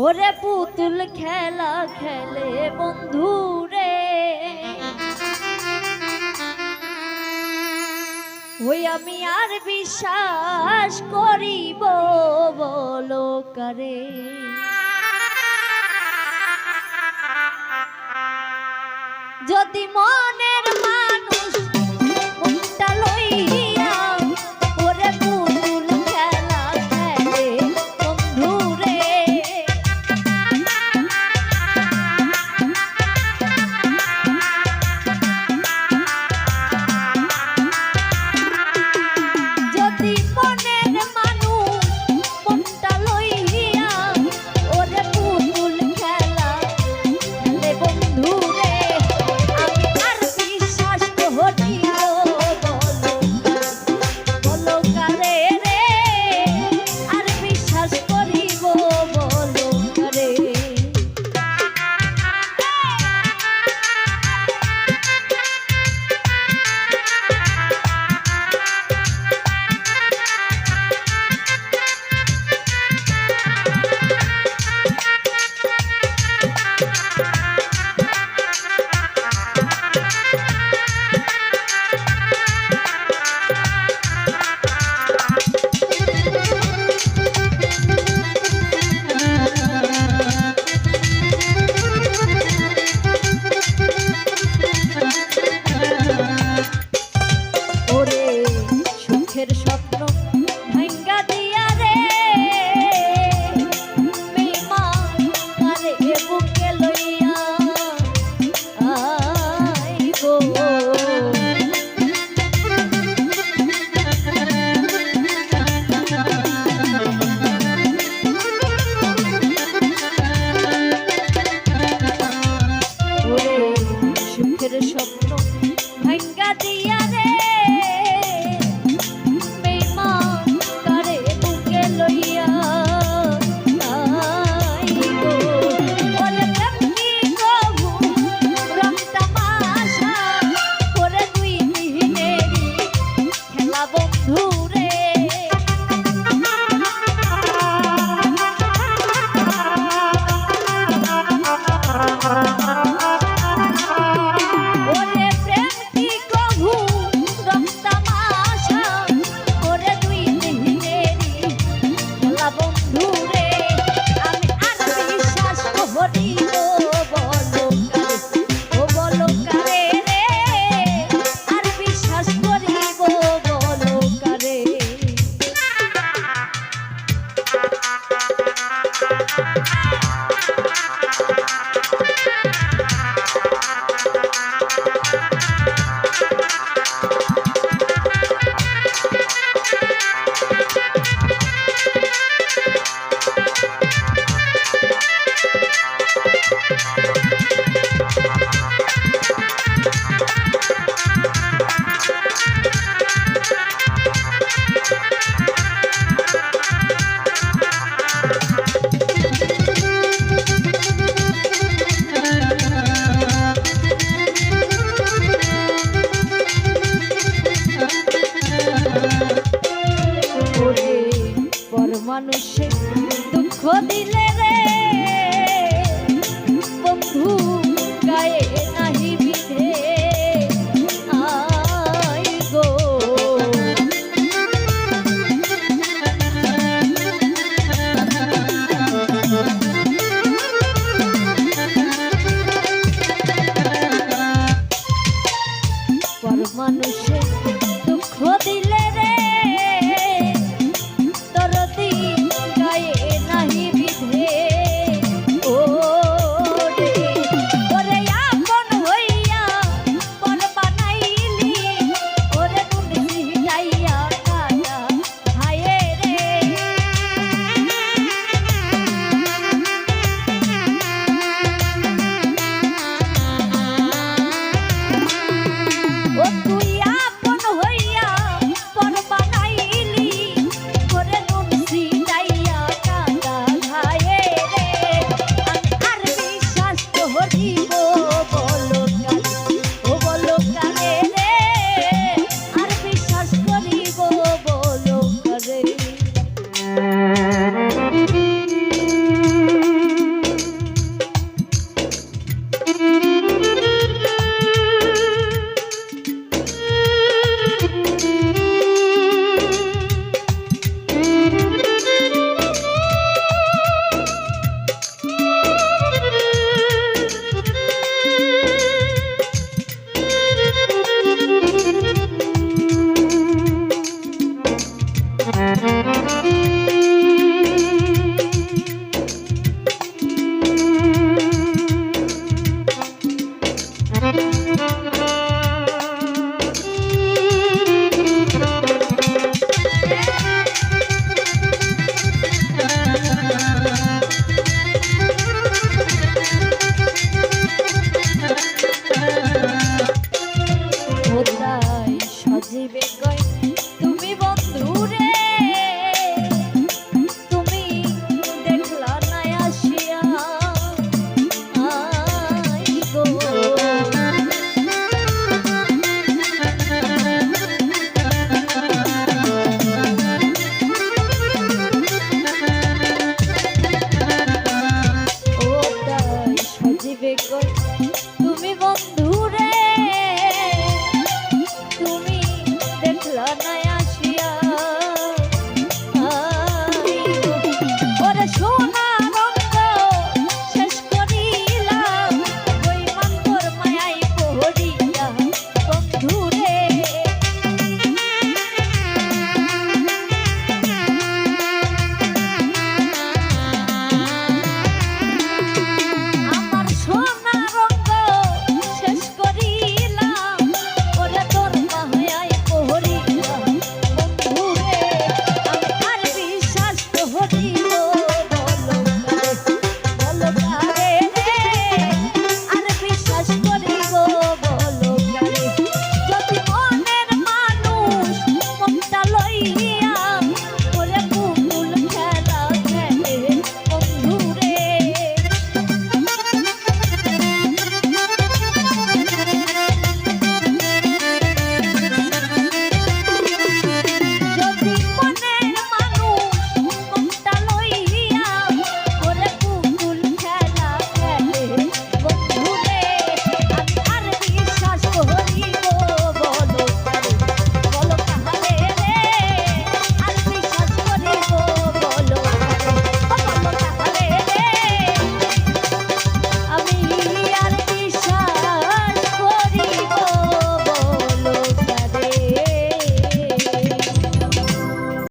ওরে পুতুল খেলা খেলে বন্ধু রে, ওই আমি আর বিশ্বাস করিব বলো কারে। যদি মনের মানুষ মনটা লইয়া ওরে পুতুল খেলা খেলে বন্ধু রে, যদি মনের মানুষ মনটা লইয়া ওরে পুতুল খেলা খেলে বন্ধু রে, আমি আর বিশ্বাস করিব বলো কারে রে, আর বিশ্বাস করিব বলো কারে। ওরে সুখের স্বপ্ন ভাঙ্গা দিয়া রে, বেঈমান কারে বুকে লইয়া আইবো। ওরে সুখের স্বপ্ন ভাঙ্গা দিয়া রে, বেঈমান কারে বুকে লইয়া আইবো। ওরে প্রেম কি কহু রং তামাশা, ওরে দুই দিনেরই খেলা বন্ধু রে, ওরে প্রেম কি কহু সজীবে কই তুমি বন্ধু রে, তুমি দেখলা না আসিয়া আই গো। ও তাই সজীবে কই তুমি বন্ধু রে, তুমি দেখলা না আসিয়া আই গো। ওরে সোনা রঙ্গ শেষ করিলাম, ওই মান্তর মায়াই পড়ি